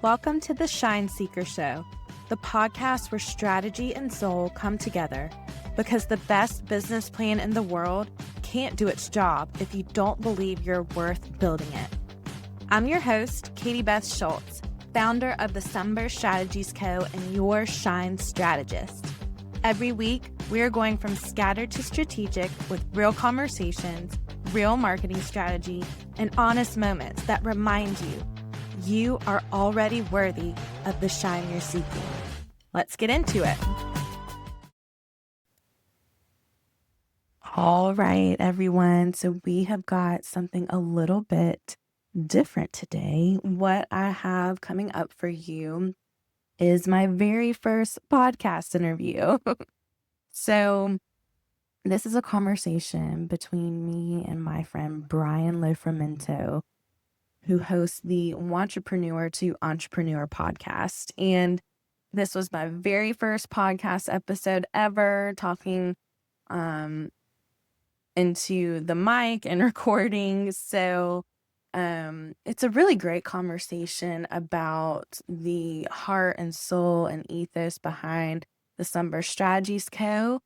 Welcome to the Shine Seeker Show, the podcast where strategy and soul come together, because the best business plan in the world can't do its job if you don't believe you're worth building it. I'm your host, Katie-Beth Schultz, founder of the Sunburst Strategies Co. and your Shine strategist. Every week, we're going from scattered to strategic with real conversations, real marketing strategy, and honest moments that remind you are already worthy of the shine you're seeking. Let's get into it. All right, everyone. So we have got something a little bit different today. What I have coming up for you is my very first podcast interview. So this is a conversation between me and my friend Brian Lofrumento, who hosts the Wantrepreneur to Entrepreneur podcast. And this was my very first podcast episode ever, talking into the mic and recording. So it's a really great conversation about the heart and soul and ethos behind the Sunburst Strategies Co.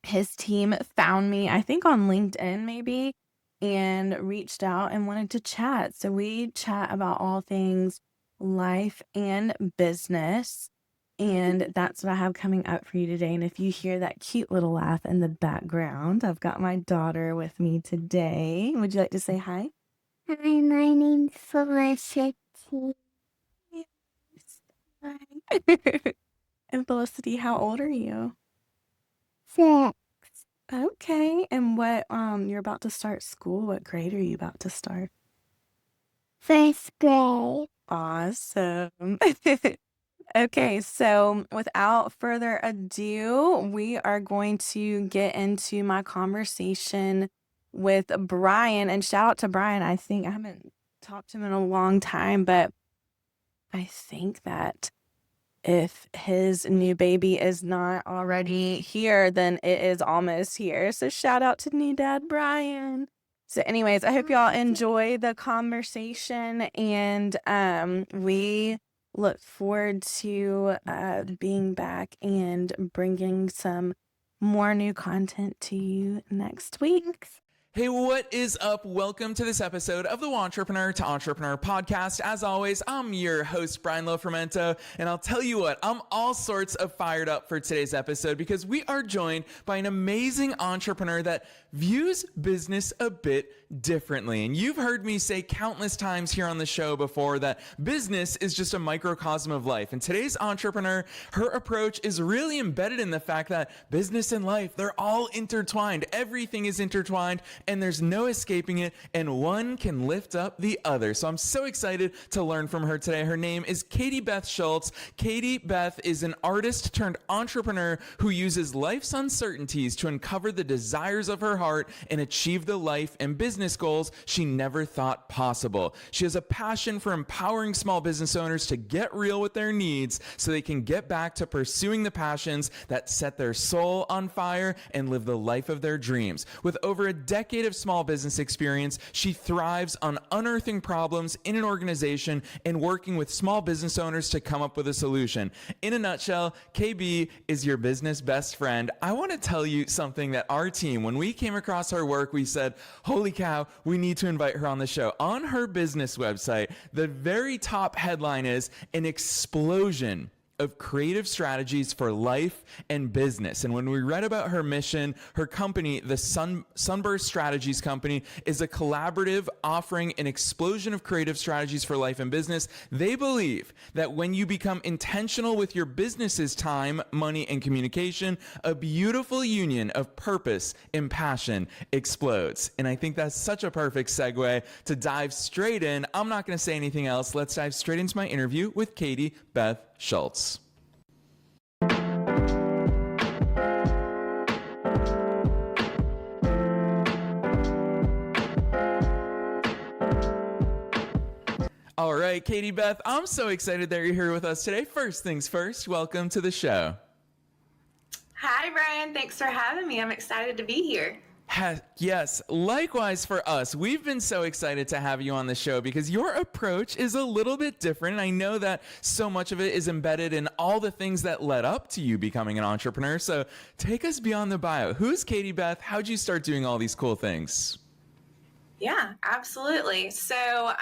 His team found me, I think on LinkedIn maybe, and reached out and wanted to chat. So we chat about all things life and business. And that's what I have coming up for you today. And if you hear that cute little laugh in the background, I've got my daughter with me today. Would you like to say hi? Hi, my name's Felicity. Yes. Hi. And Felicity, how old are you? 6. Okay. And what you're about to start school. What grade are you about to start? 1st grade. Awesome. Okay, so without further ado, we are going to get into my conversation with Brian. And shout out to Brian. I think I haven't talked to him in a long time, but I think that if his new baby is not already here, then it is almost here. So shout out to new dad, Brian. So anyways, I hope y'all enjoy the conversation, and we look forward to being back and bringing some more new content to you next week. Hey, what is up? Welcome to this episode of the Wantrepreneur to Entrepreneur podcast. As always, I'm your host, Brian Lofrumento, and I'll tell you what, I'm all sorts of fired up for today's episode because we are joined by an amazing entrepreneur that views business a bit differently. And you've heard me say countless times here on the show before that business is just a microcosm of life. And today's entrepreneur, her approach is really embedded in the fact that business and life, they're all intertwined. Everything is intertwined and there's no escaping it, and one can lift up the other. So I'm so excited to learn from her today. Her name is Katie-Beth Schultz. Katie-Beth is an artist turned entrepreneur who uses life's uncertainties to uncover the desires of her heart and achieve the life and business goals she never thought possible. She has a passion for empowering small business owners to get real with their needs so they can get back to pursuing the passions that set their soul on fire and live the life of their dreams. With over a decade of small business experience, she thrives on unearthing problems in an organization and working with small business owners to come up with a solution. In a nutshell, KB is your business best friend. I want to tell you something that our team, when we came across her work, we said, holy cow, we need to invite her on the show. On her business website, the very top headline is an explosion of creative strategies for life and business. And when we read about her mission, her company, the Sunburst Strategies Company, is a collaborative offering an explosion of creative strategies for life and business. They believe that when you become intentional with your business's time, money, and communication, a beautiful union of purpose and passion explodes. And I think that's such a perfect segue to dive straight in. I'm not going to say anything else. Let's dive straight into my interview with Katie-Beth Schultz. All right, Katie-Beth, I'm so excited that you're here with us today. First things first, welcome to the show. Hi, Brian. Thanks for having me. I'm excited to be here. Yes, likewise for us. We've been so excited to have you on the show because your approach is a little bit different. And I know that so much of it is embedded in all the things that led up to you becoming an entrepreneur. So take us beyond the bio. Who's Katie-Beth? How'd you start doing all these cool things? Yeah, absolutely. So,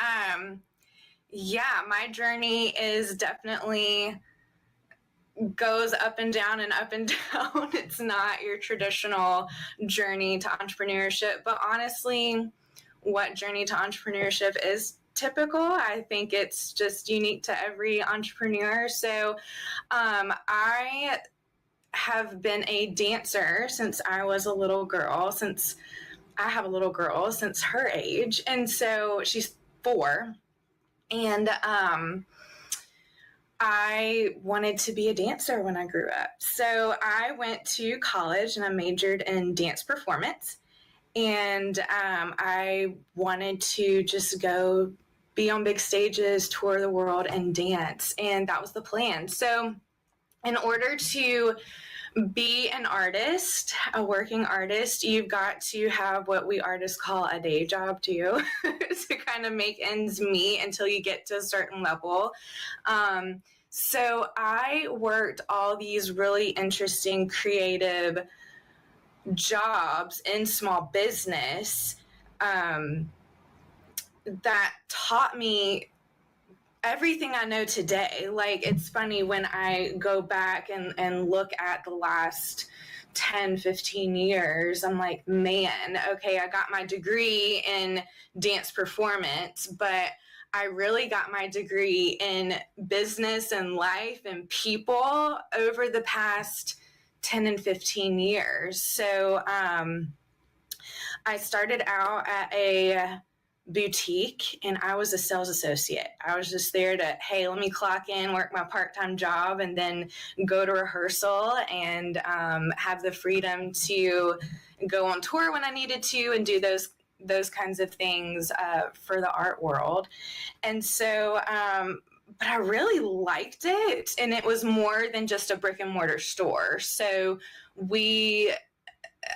yeah, my journey is definitely goes up and down and up and down. It's not your traditional journey to entrepreneurship, but honestly, what journey to entrepreneurship is typical. I think it's just unique to every entrepreneur. So, I have been a dancer since I was a little girl, since I have a little girl since her age. And so she's 4. And, I wanted to be a dancer when I grew up. So I went to college and I majored in dance performance. And I wanted to just go be on big stages, tour the world, and dance. And that was the plan. So, in order to be an artist, a working artist, you've got to have what we artists call a day job too, to kind of make ends meet until you get to a certain level. So I worked all these really interesting, creative jobs in small business that taught me everything I know today. Like, it's funny when I go back and look at the last 10, 15 years, I'm like, man, okay, I got my degree in dance performance, but I really got my degree in business and life and people over the past 10 and 15 years. So I started out at a boutique and I was a sales associate. I was just there to, hey, let me clock in, work my part-time job, and then go to rehearsal and have the freedom to go on tour when I needed to and do those kinds of things for the art world. And so, but I really liked it. And it was more than just a brick and mortar store. So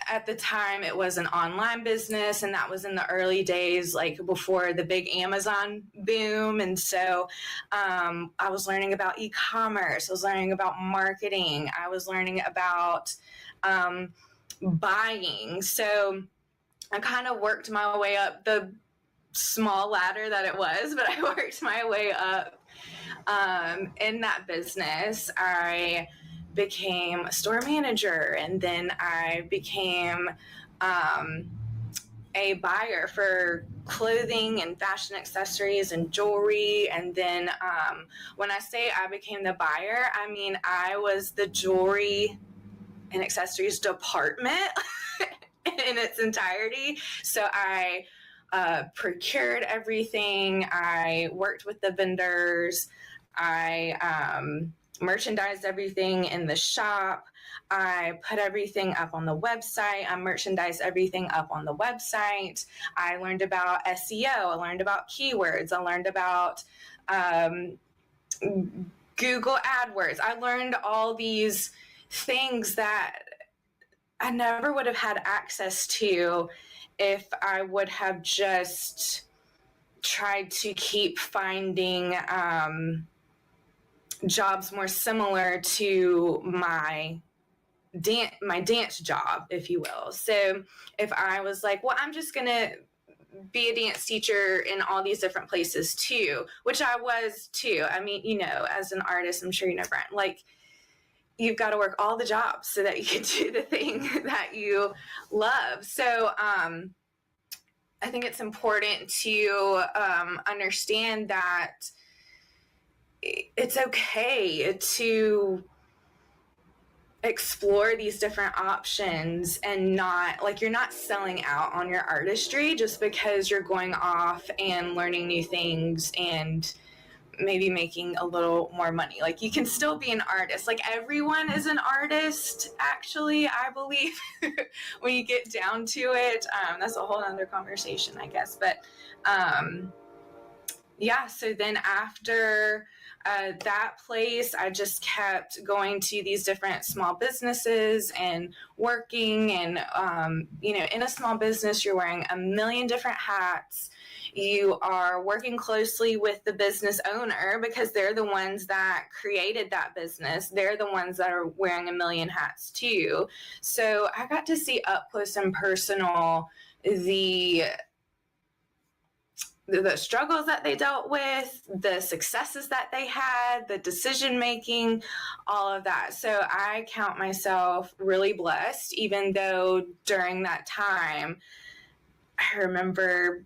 at the time, it was an online business, and that was in the early days, like before the big Amazon boom. And so I was learning about e-commerce. I was learning about marketing. I was learning about buying. So I kind of worked my way up the small ladder that it was, but I worked my way up in that business. I became a store manager, and then I became a buyer for clothing and fashion accessories and jewelry. And then when I say I became the buyer, I mean I was the jewelry and accessories department in its entirety. So I procured everything. I worked with the vendors. I merchandised everything in the shop. I put everything up on the website. I merchandised everything up on the website. I learned about SEO. I learned about keywords. I learned about Google AdWords. I learned all these things that I never would have had access to if I would have just tried to keep finding jobs more similar to my dance job, if you will. So if I was like, well, I'm just going to be a dance teacher in all these different places too, which I was too. I mean, as an artist, I'm sure you know, Brian, like, you've got to work all the jobs so that you can do the thing that you love. So I think it's important to understand that it's okay to explore these different options and not, like, you're not selling out on your artistry just because you're going off and learning new things and maybe making a little more money. Like, you can still be an artist. Like, everyone is an artist, actually, I believe, when you get down to it. That's a whole other conversation, I guess. But yeah, so then after That place, I just kept going to these different small businesses and working. And, in a small business, you're wearing a million different hats. You are working closely with the business owner because they're the ones that created that business. They're the ones that are wearing a million hats too. So I got to see up close and personal the struggles that they dealt with, the successes that they had, the decision making, all of that. So I count myself really blessed, even though during that time, I remember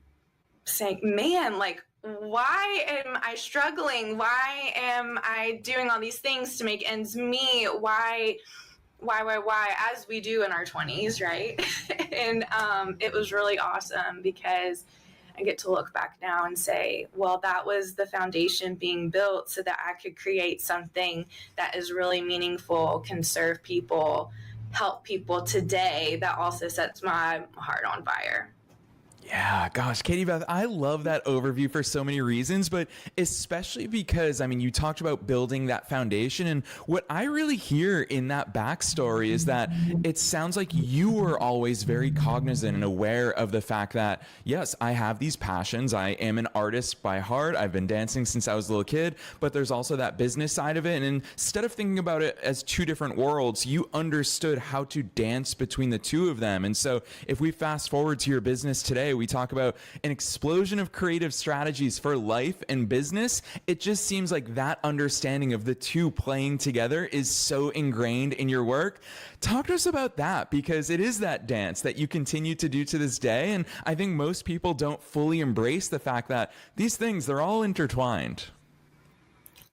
saying, man, like, why am I struggling? Why am I doing all these things to make ends meet? Why, as we do in our 20s, right? And it was really awesome because I get to look back now and say, well, that was the foundation being built so that I could create something that is really meaningful, can serve people, help people today, that also sets my heart on fire. Yeah, gosh, Katie-Beth, I love that overview for so many reasons, but especially because, you talked about building that foundation. And what I really hear in that backstory is that it sounds like you were always very cognizant and aware of the fact that, yes, I have these passions. I am an artist by heart. I've been dancing since I was a little kid, but there's also that business side of it. And instead of thinking about it as two different worlds, you understood how to dance between the two of them. And so if we fast forward to your business today, we talk about an explosion of creative strategies for life and business. It just seems like that understanding of the two playing together is so ingrained in your work. Talk to us about that, because it is that dance that you continue to do to this day. And I think most people don't fully embrace the fact that these things, they're all intertwined.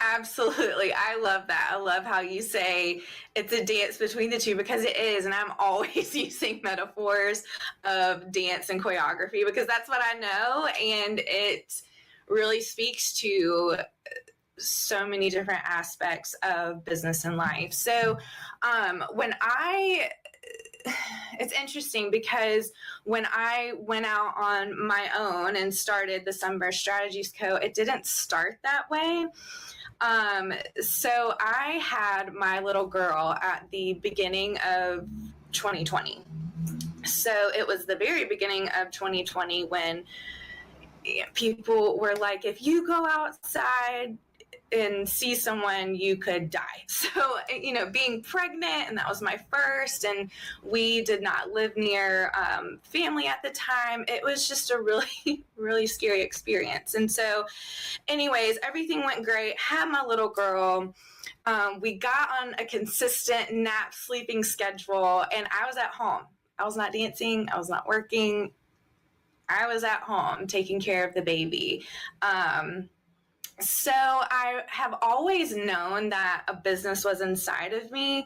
Absolutely. I love that. I love how you say it's a dance between the two, because it is. And I'm always using metaphors of dance and choreography because that's what I know. And it really speaks to so many different aspects of business and life. So it's interesting because when I went out on my own and started the Sunburst Strategies Co., it didn't start that way. So I had my little girl at the beginning of 2020. So it was the very beginning of 2020 when people were like, if you go outside and see someone, you could die. So, being pregnant, and that was my first, and we did not live near family at the time. It was just a really, really scary experience. And so anyways, everything went great. Had my little girl. We got on a consistent nap sleeping schedule, and I was at home. I was not dancing. I was not working. I was at home taking care of the baby. So I have always known that a business was inside of me,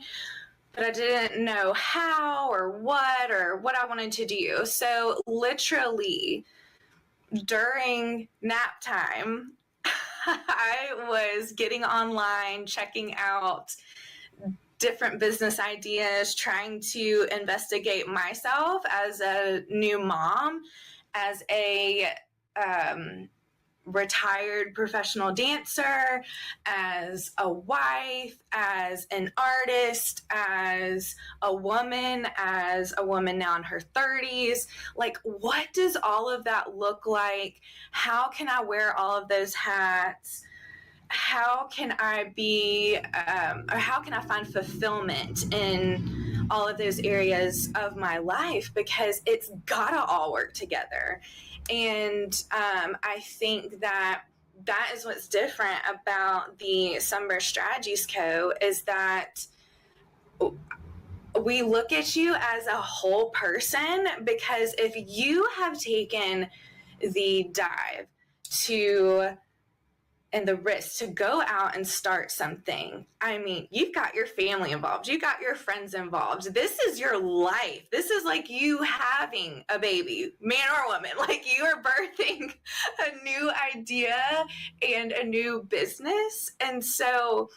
but I didn't know how or what I wanted to do. So literally during nap time, I was getting online, checking out different business ideas, trying to investigate myself as a new mom, as a retired professional dancer, as a wife, as an artist, as a woman now in her 30s. Like, what does all of that look like? How can I wear all of those hats? How can I how can I find fulfillment in all of those areas of my life? Because it's gotta all work together. And I think that is what's different about the Sunburst Strategies Co. is that we look at you as a whole person, because if you have taken the dive and the risk to go out and start something. I mean, you've got your family involved. You've got your friends involved. This is your life. This is like you having a baby, man or woman. Like, you are birthing a new idea and a new business. And so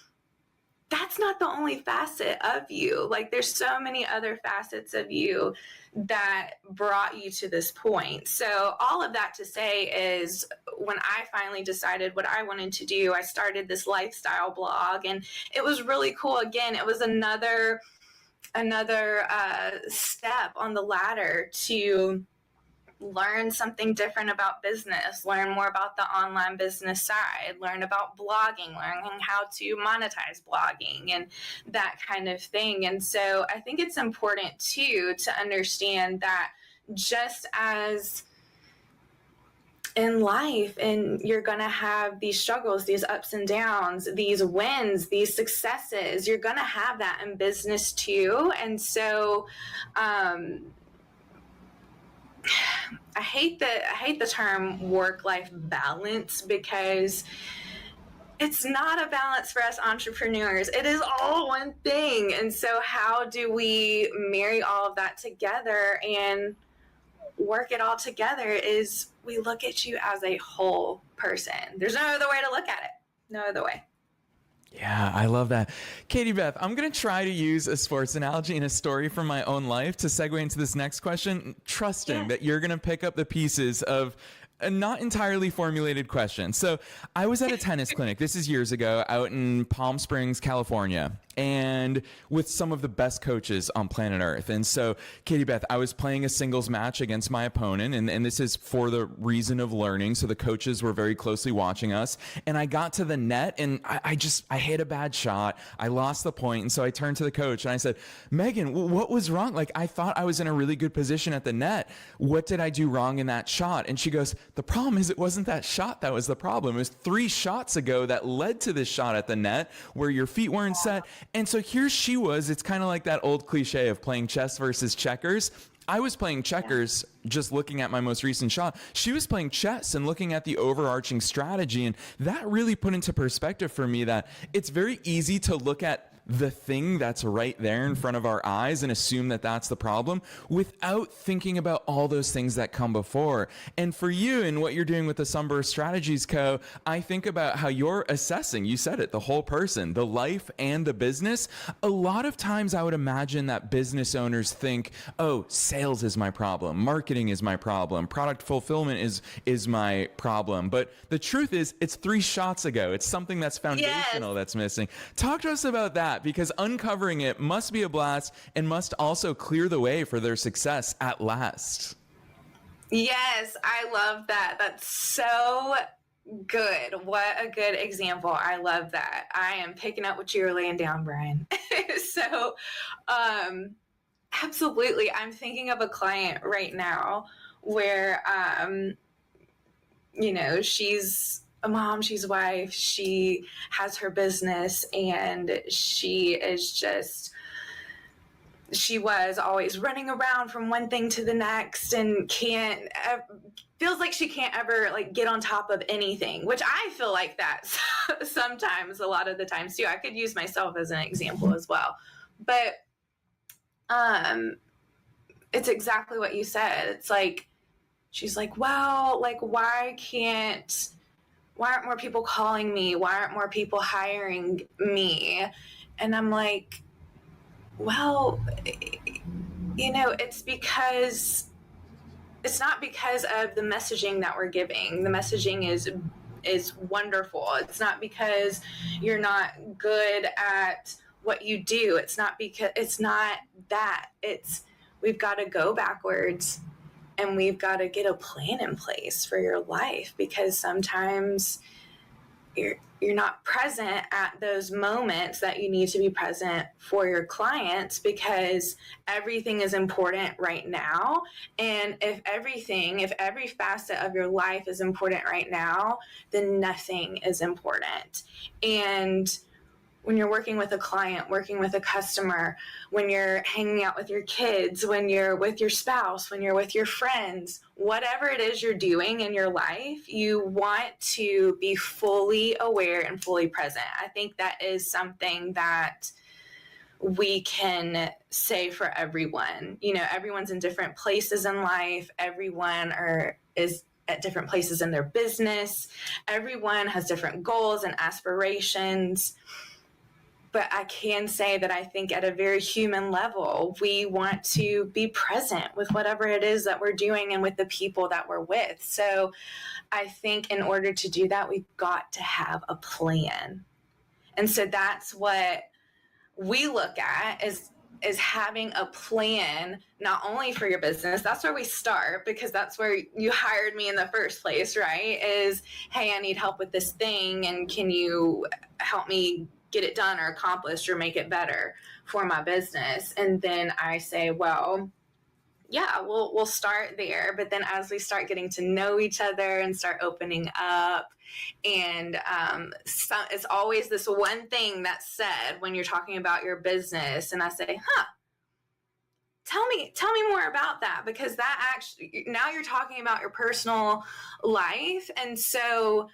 that's not the only facet of you. Like, there's so many other facets of you that brought you to this point. So all of that to say is when I finally decided what I wanted to do, I started this lifestyle blog, and it was really cool. Again, it was another step on the ladder to learn something different about business, learn more about the online business side, learn about blogging, learning how to monetize blogging and that kind of thing. And so I think it's important too to understand that just as in life, and you're going to have these struggles, these ups and downs, these wins, these successes, you're going to have that in business too. And so I hate the term work-life balance, because it's not a balance for us entrepreneurs. It is all one thing. And so how do we marry all of that together and work it all together is we look at you as a whole person. There's no other way to look at it. No other way. Yeah, I love that. Katie-Beth, I'm going to try to use a sports analogy and a story from my own life to segue into this next question, trusting that you're going to pick up the pieces of a not entirely formulated question. So I was at a tennis clinic, this is years ago, out in Palm Springs, California, and with some of the best coaches on planet Earth. And so, Katie-Beth, I was playing a singles match against my opponent, and this is for the reason of learning. So the coaches were very closely watching us. And I got to the net, and I hit a bad shot. I lost the point. And so I turned to the coach and I said, Megan, what was wrong? Like, I thought I was in a really good position at the net. What did I do wrong in that shot? And she goes, the problem is it wasn't that shot that was the problem. It was 3 shots ago that led to this shot at the net where your feet weren't set. And so here she was. It's kind of like that old cliche of playing chess versus checkers. I was playing checkers, just looking at my most recent shot. She was playing chess and looking at the overarching strategy. And that really put into perspective for me that it's very easy to look at the thing that's right there in front of our eyes and assume that that's the problem without thinking about all those things that come before. And for you and what you're doing with the Sunburst Strategies Co., I think about how you're assessing, you said it, the whole person, the life and the business. A lot of times I would imagine that business owners think, oh, sales is my problem, marketing is my problem, product fulfillment is my problem. But the truth is, it's 3 shots ago. It's something that's foundational that's missing. Talk to us about that, because uncovering it must be a blast and must also clear the way for their success at last. Yes, I love that. That's so good. What a good example. I love that. I am picking up what you're laying down, Brian. So, absolutely. I'm thinking of a client right now where, she's a mom, she's a wife, she has her business, and she was always running around from one thing to the next and feels like she can't ever get on top of anything, which I feel like that sometimes, a lot of the times too. I could use myself as an example as well. But it's exactly what you said. It's like, she's like, well, why aren't more people calling me? Why aren't more people hiring me? And I'm like, well, it's not because of the messaging that we're giving. The messaging is wonderful. It's not because you're not good at what you do. It's not that. We've got to go backwards. And we've got to get a plan in place for your life, because sometimes you're not present at those moments that you need to be present for your clients, because everything is important right now. And if every facet of your life is important right now, then nothing is important. And when you're working with a client, working with a customer, when you're hanging out with your kids, when you're with your spouse, when you're with your friends, whatever it is you're doing in your life, you want to be fully aware and fully present. I think that is something that we can say for everyone. Everyone's in different places in life. Everyone is at different places in their business. Everyone has different goals and aspirations. but I can say that I think at a very human level, we want to be present with whatever it is that we're doing and with the people that we're with. So I think in order to do that, we've got to have a plan. And so that's what we look at is having a plan, not only for your business. That's where we start, because that's where you hired me in the first place, right? Is, hey, I need help with this thing, and can you help me get it done or accomplished or make it better for my business? And then I say, well, yeah, we'll start there. But then as we start getting to know each other and start opening up, and it's always this one thing that's said when you're talking about your business, and I say, tell me more about that, because that actually, now you're talking about your personal life. And so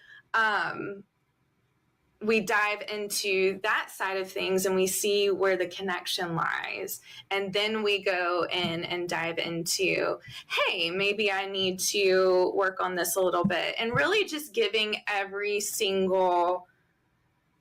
we dive into that side of things and we see where the connection lies. And then we go in and dive into, hey, maybe I need to work on this a little bit. And really just giving every single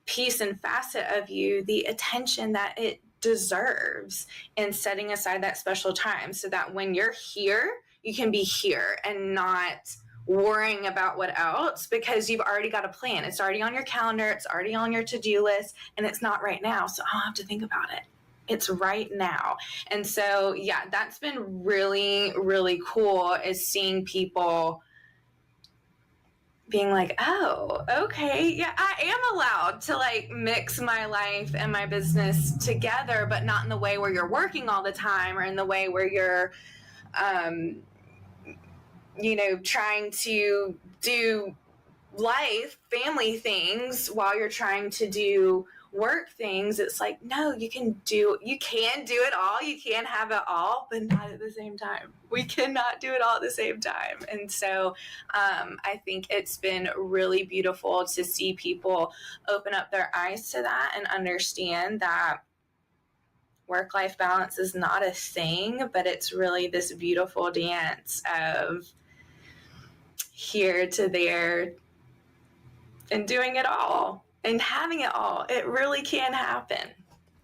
piece and facet of you the attention that it deserves, and setting aside that special time so that when you're here, you can be here and not worrying about what else, because you've already got a plan. It's already on your calendar. It's already on your to-do list, and it's not right now. So I don't have to think about it. It's right now. And so, yeah, that's been really, really cool, is seeing people being like, oh, okay, yeah, I am allowed to like mix my life and my business together, but not in the way where you're working all the time, or in the way where you're, trying to do life, family things while you're trying to do work things. It's like, no, you can do it all. You can have it all, but not at the same time. We cannot do it all at the same time. And so I think it's been really beautiful to see people open up their eyes to that and understand that work-life balance is not a thing, but it's really this beautiful dance of here to there and doing it all and having it all. It really can happen.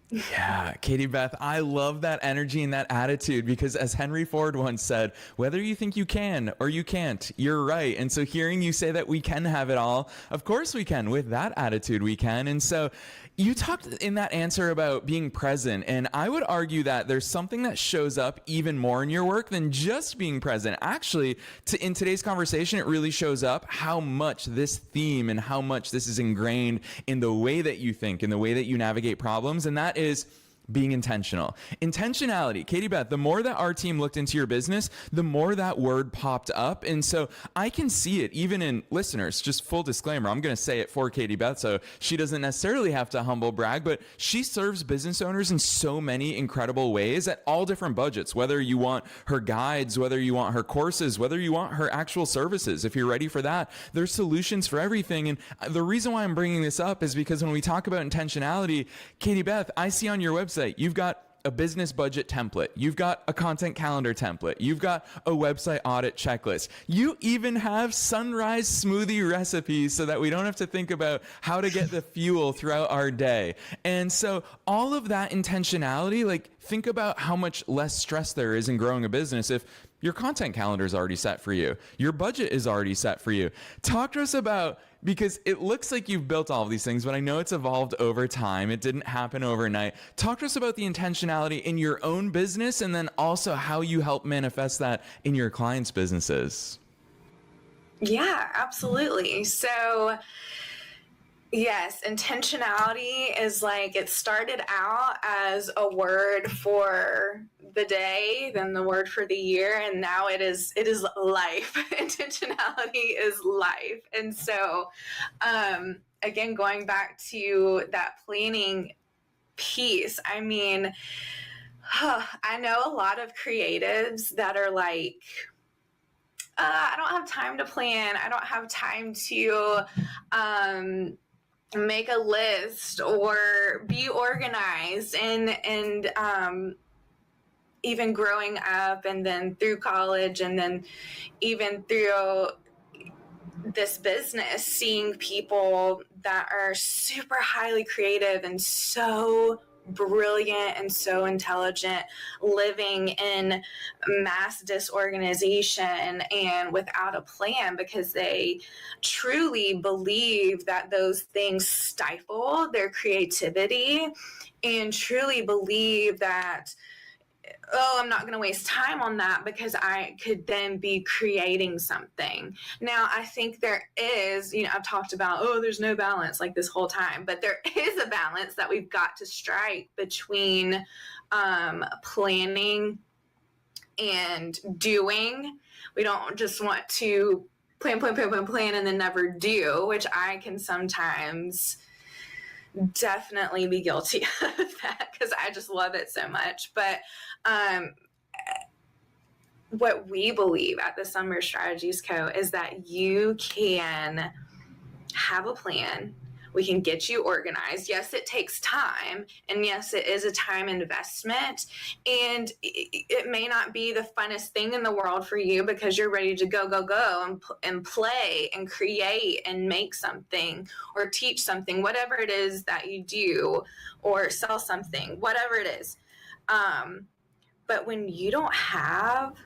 Yeah, Katie-Beth, I love that energy and that attitude, because as Henry Ford once said, whether you think you can or you can't, you're right. And so hearing you say that we can have it all, of course we can. With that attitude, we can. And so you talked in that answer about being present, and I would argue that there's something that shows up even more in your work than just being present. Actually, in today's conversation, it really shows up how much this theme and how much this is ingrained in the way that you think, in the way that you navigate problems, and that is being intentional. Intentionality. Katie-Beth, the more that our team looked into your business, the more that word popped up. And so I can see it even in listeners. Just full disclaimer, I'm going to say it for Katie-Beth, so she doesn't necessarily have to humble brag, but she serves business owners in so many incredible ways at all different budgets, whether you want her guides, whether you want her courses, whether you want her actual services. If you're ready for that, there's solutions for everything. And the reason why I'm bringing this up is because when we talk about intentionality, Katie-Beth, I see on your website, you've got a business budget template. You've got a content calendar template. You've got a website audit checklist. You even have sunrise smoothie recipes so that we don't have to think about how to get the fuel throughout our day. And so all of that intentionality, like, think about how much less stress there is in growing a business if your content calendar is already set for you. Your budget is already set for you. Talk to us about, because it looks like you've built all of these things, but I know it's evolved over time. It didn't happen overnight. Talk to us about the intentionality in your own business, and then also how you help manifest that in your clients' businesses. Yeah, absolutely. So yes, intentionality is like, it started out as a word for the day, then the word for the year, and now it is life. Intentionality is life. And so again, going back to that planning piece, I mean, I know a lot of creatives that are like, I don't have time to plan. I don't have time to make a list or be organized. And even growing up, and then through college, and then even through this business, seeing people that are super highly creative and so brilliant and so intelligent living in mass disorganization and without a plan, because they truly believe that those things stifle their creativity, and truly believe that, oh, I'm not going to waste time on that because I could then be creating something. Now, I think there is, I've talked about, oh, there's no balance like this whole time, but there is a balance that we've got to strike between planning and doing. We don't just want to plan, and then never do, which I can sometimes definitely be guilty of that because I just love it so much. But what we believe at the Sunburst Strategies Co. is that you can have a plan. We can get you organized. Yes, it takes time. And yes, it is a time investment. And it may not be the funnest thing in the world for you because you're ready to go and play and create and make something or teach something, whatever it is that you do, or sell something, whatever it is. But when you don't have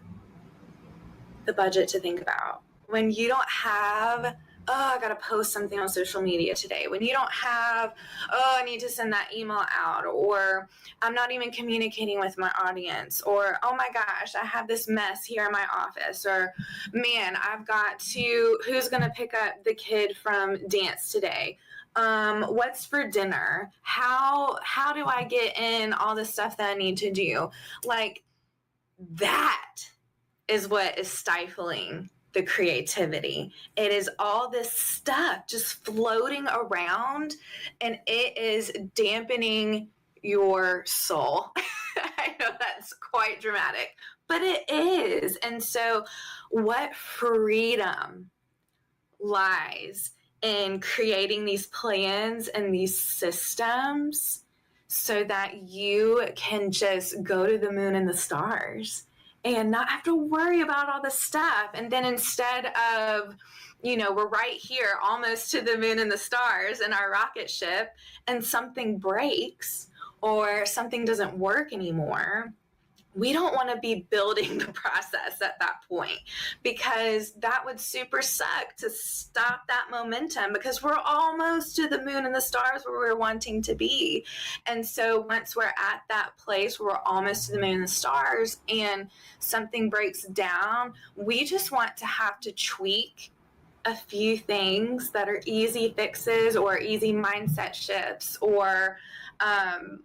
the budget to think about, when you don't have, oh, I got to post something on social media today, when you don't have, oh, I need to send that email out, or I'm not even communicating with my audience, or, oh my gosh, I have this mess here in my office, or man, I've got to, who's going to pick up the kid from dance today? What's for dinner? How do I get in all the stuff that I need to do? Like, that is what is stifling the creativity. It is all this stuff just floating around, and it is dampening your soul. I know that's quite dramatic, but it is. And so what freedom lies in creating these plans and these systems so that you can just go to the moon and the stars and not have to worry about all this stuff. And then instead of, we're right here almost to the moon and the stars in our rocket ship, and something breaks or something doesn't work anymore, we don't want to be building the process at that point, because that would super suck to stop that momentum, because we're almost to the moon and the stars where we're wanting to be. And so once we're at that place where we're almost to the moon and the stars and something breaks down, we just want to have to tweak a few things that are easy fixes or easy mindset shifts or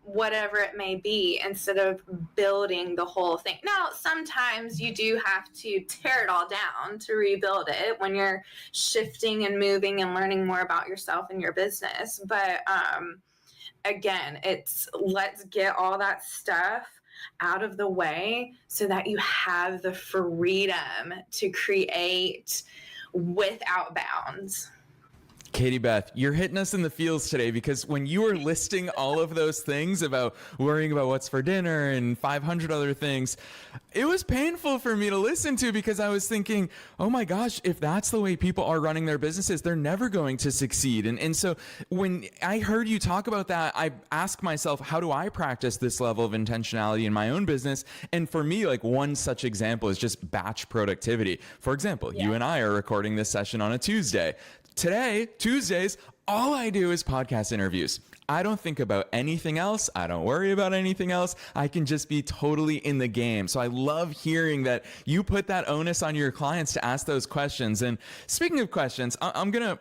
whatever it may be, instead of building the whole thing. Now, sometimes you do have to tear it all down to rebuild it when you're shifting and moving and learning more about yourself and your business. But again, it's let's get all that stuff out of the way so that you have the freedom to create without bounds. Katie-Beth, you're hitting us in the feels today, because when you were listing all of those things about worrying about what's for dinner and 500 other things, it was painful for me to listen to, because I was thinking, oh my gosh, if that's the way people are running their businesses, they're never going to succeed. And so when I heard you talk about that, I asked myself, how do I practice this level of intentionality in my own business? And for me, like, one such example is just batch productivity. For example, you and I are recording this session on a Tuesday. Today, Tuesdays, all I do is podcast interviews. I don't think about anything else. I don't worry about anything else. I can just be totally in the game. So I love hearing that you put that onus on your clients to ask those questions. And speaking of questions, I'm going to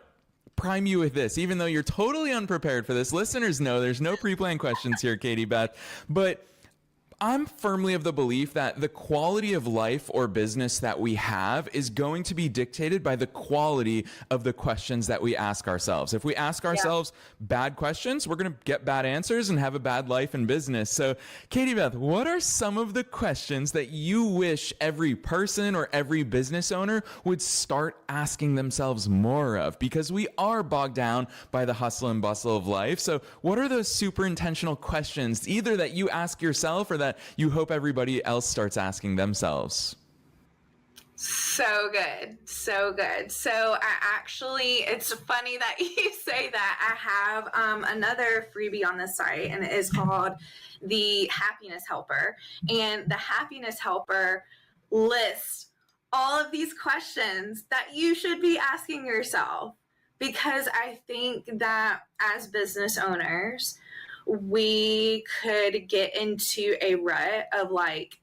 prime you with this, even though you're totally unprepared for this. Listeners know there's no pre-planned questions here, Katie-Beth, but I'm firmly of the belief that the quality of life or business that we have is going to be dictated by the quality of the questions that we ask ourselves. If we ask ourselves bad questions, we're going to get bad answers and have a bad life in business. So, Katie-Beth, what are some of the questions that you wish every person or every business owner would start asking themselves more of? Because we are bogged down by the hustle and bustle of life. So what are those super intentional questions, either that you ask yourself or that you hope everybody else starts asking themselves? So good. So good. So it's funny that you say that. I have another freebie on the site, and it is called the Happiness Helper. And the Happiness Helper lists all of these questions that you should be asking yourself, because I think that as business owners, we could get into a rut of like,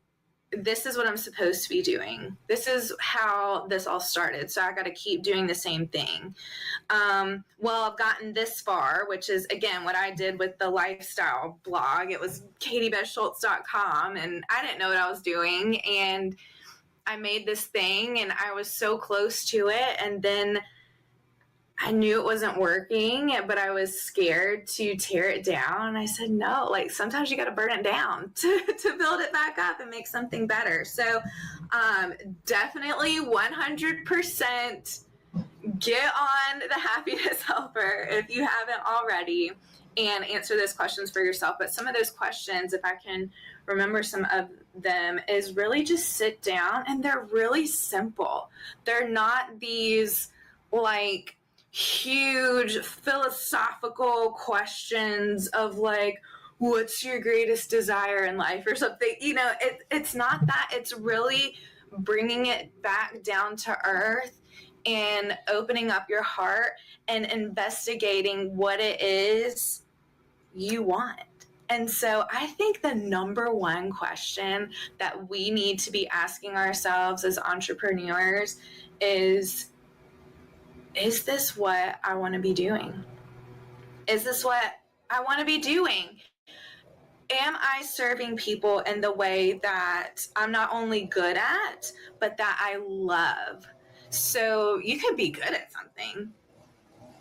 this is what I'm supposed to be doing. This is how this all started. So I got to keep doing the same thing. Well, I've gotten this far, which is, again, what I did with the lifestyle blog. It was Katie-Beth and I didn't know what I was doing. And I made this thing, and I was so close to it. And then I knew it wasn't working, but I was scared to tear it down. And I said, no, like sometimes you got to burn it down to build it back up and make something better. So definitely 100% get on the Happiness Helper if you haven't already, and answer those questions for yourself. But some of those questions, if I can remember some of them, is really just sit down, and they're really simple. They're not these like huge philosophical questions of like, what's your greatest desire in life or something. It's not that. It's really bringing it back down to earth and opening up your heart and investigating what it is you want. And so I think the number one question that we need to be asking ourselves as entrepreneurs is this what I want to be doing? Is this what I want to be doing? Am I serving people in the way that I'm not only good at, but that I love? So you could be good at something,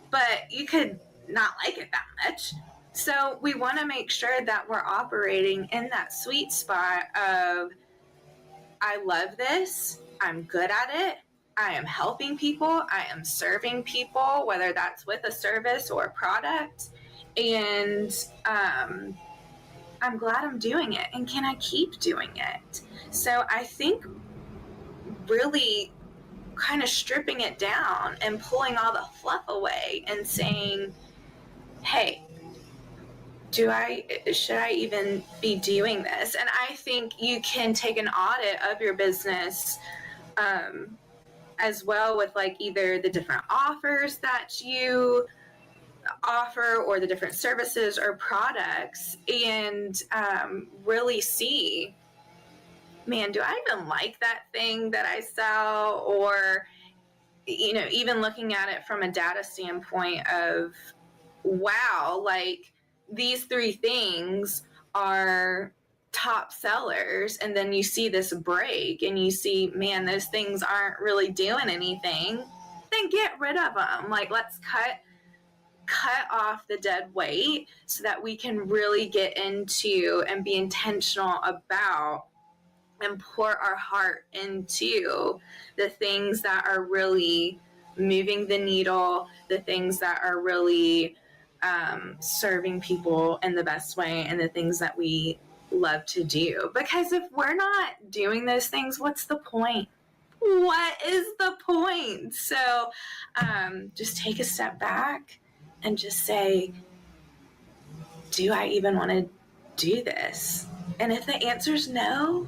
but you could not like it that much. So we want to make sure that we're operating in that sweet spot of, I love this, I'm good at it, I am helping people, I am serving people, whether that's with a service or a product, and I'm glad I'm doing it, and can I keep doing it? So I think really kind of stripping it down and pulling all the fluff away and saying, hey, should I even be doing this? And I think you can take an audit of your business as well, with like either the different offers that you offer or the different services or products, and really see, man, do I even like that thing that I sell? Or, even looking at it from a data standpoint of, wow, like these 3 things are top sellers, and then you see this break and you see, man, those things aren't really doing anything, then get rid of them. Like, let's cut off the dead weight so that we can really get into and be intentional about and pour our heart into the things that are really moving the needle, the things that are really serving people in the best way, and the things that we love to do. Because if we're not doing those things, what's the point? What is the point? So just take a step back and just say, do I even want to do this? And if the answer is no,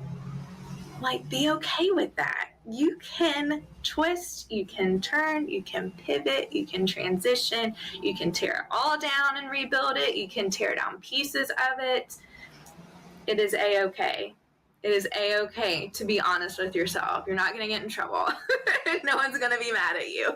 like, be okay with that. You can twist, you can turn, you can pivot, you can transition, you can tear it all down and rebuild it, you can tear down pieces of it. It is a-okay. It is a-okay to be honest with yourself. You're not going to get in trouble. No one's going to be mad at you.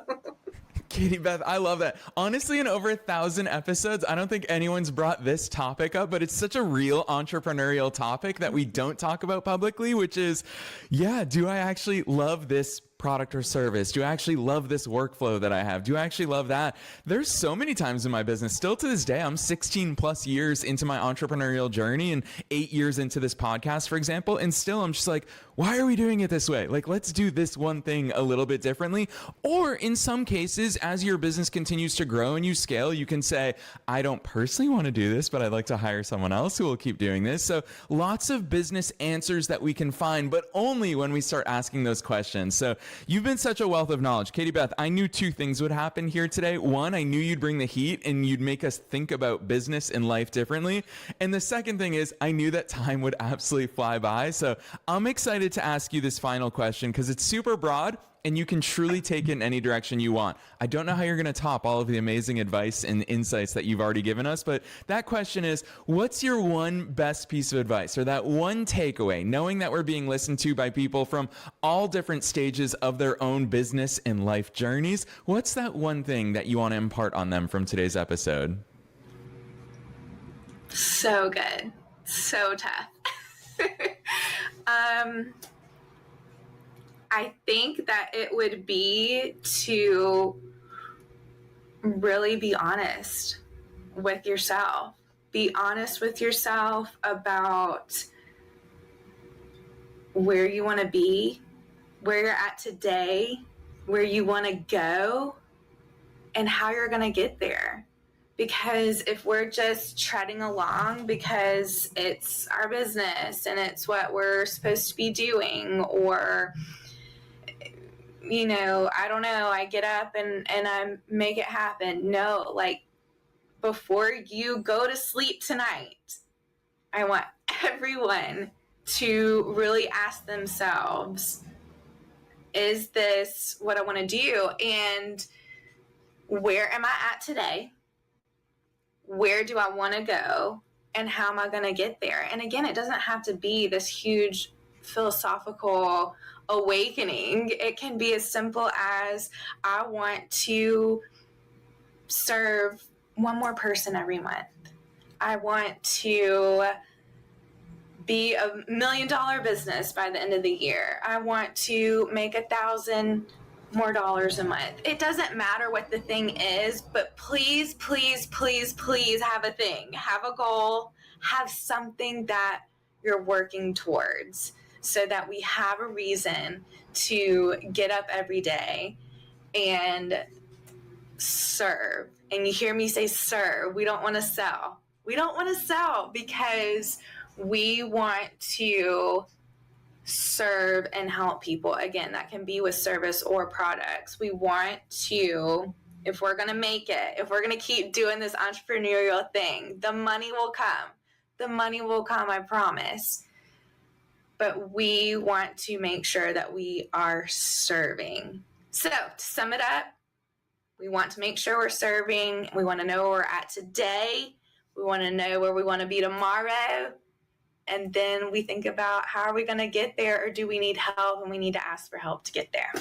Katie-Beth, I love that. Honestly, in over 1,000 episodes, I don't think anyone's brought this topic up, but it's such a real entrepreneurial topic that we don't talk about publicly, which is, yeah, do I actually love this product or service? Do I actually love this workflow that I have? Do I actually love that? There's so many times in my business, still to this day, I'm 16 plus years into my entrepreneurial journey and 8 years into this podcast, for example, and still I'm just like, why are we doing it this way? Like, let's do this one thing a little bit differently. Or in some cases, as your business continues to grow and you scale, you can say, I don't personally want to do this, but I'd like to hire someone else who will keep doing this. So lots of business answers that we can find, but only when we start asking those questions. So you've been such a wealth of knowledge. Katie-Beth, I knew 2 things would happen here today. One, I knew you'd bring the heat and you'd make us think about business and life differently. And the second thing is I knew that time would absolutely fly by. So I'm excited to ask you this final question because it's super broad and you can truly take it in any direction you want. I don't know how you're going to top all of the amazing advice and insights that you've already given us, but that question is, what's your one best piece of advice or that one takeaway, knowing that we're being listened to by people from all different stages of their own business and life journeys? What's that one thing that you want to impart on them from today's episode? So good. So tough. I think that it would be to really be honest with yourself. Be honest with yourself about where you want to be, where you're at today, where you want to go, and how you're going to get there. Because if we're just treading along because it's our business and it's what we're supposed to be doing, or I don't know, I get up and I make it happen. No, like, before you go to sleep tonight, I want everyone to really ask themselves, is this what I want to do? And where am I at today? Where do I want to go? And how am I going to get there? And again, it doesn't have to be this huge philosophical awakening. It can be as simple as, I want to serve one more person every month. I want to be $1 million business by the end of the year. I want to make $1,000 more a month. It doesn't matter what the thing is, but please, please, please, please have a thing, have a goal, have something that you're working towards, so that we have a reason to get up every day and serve. And you hear me say serve. We don't want to sell. We don't want to sell because we want to serve and help people. Again, that can be with service or products. We want to, if we're going to make it, if we're going to keep doing this entrepreneurial thing, the money will come. The money will come, I promise. But we want to make sure that we are serving. So to sum it up, we want to make sure we're serving. We want to know where we're at today. We want to know where we want to be tomorrow. And then we think about, how are we going to get there, or do we need help and we need to ask for help to get there?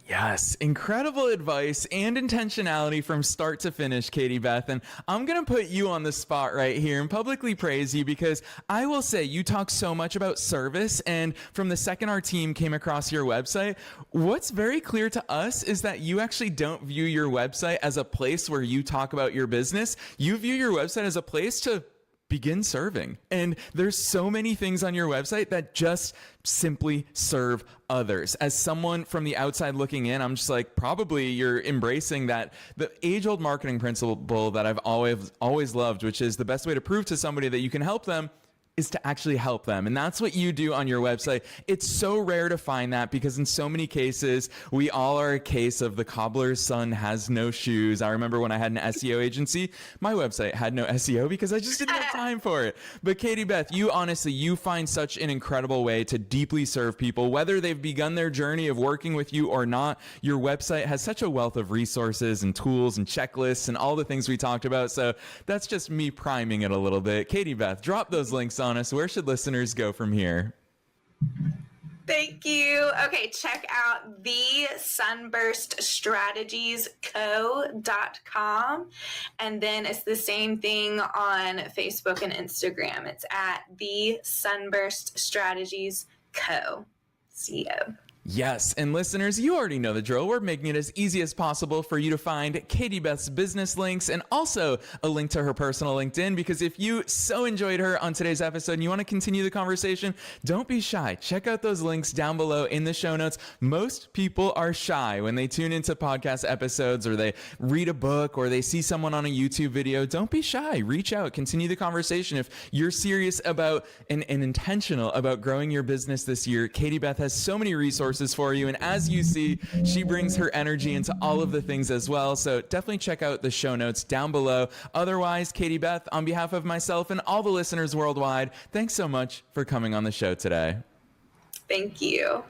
Yes, incredible advice and intentionality from start to finish, Katie-Beth. And I'm going to put you on the spot right here and publicly praise you, because I will say you talk so much about service. And from the second our team came across your website, what's very clear to us is that you actually don't view your website as a place where you talk about your business. You view your website as a place to begin serving. And there's so many things on your website that just simply serve others. As someone from the outside looking in, I'm just like, probably you're embracing that, the age-old marketing principle that I've always loved, which is the best way to prove to somebody that you can help them is to actually help them. And that's what you do on your website. It's so rare to find that, because in so many cases, we all are a case of the cobbler's son has no shoes. I remember when I had an SEO agency, my website had no SEO because I just didn't have time for it. But Katie-Beth, you find such an incredible way to deeply serve people, whether they've begun their journey of working with you or not. Your website has such a wealth of resources and tools and checklists and all the things we talked about. So that's just me priming it a little bit. Katie-Beth, drop those links on us. Where should listeners go from here? Thank you. Okay, check out the sunburststrategiesco.com. And then it's the same thing on Facebook and Instagram. It's at the Sunburst Strategies Co. CO. Yes, and listeners, you already know the drill. We're making it as easy as possible for you to find Katie-Beth's business links and also a link to her personal LinkedIn, because if you so enjoyed her on today's episode and you want to continue the conversation, don't be shy. Check out those links down below in the show notes. Most people are shy when they tune into podcast episodes or they read a book or they see someone on a YouTube video. Don't be shy. Reach out. Continue the conversation. If you're serious about and intentional about growing your business this year, Katie-Beth has so many resources for you. And as you see, she brings her energy into all of the things as well. So definitely check out the show notes down below. Otherwise, Katie-Beth, on behalf of myself and all the listeners worldwide, thanks so much for coming on the show today. Thank you.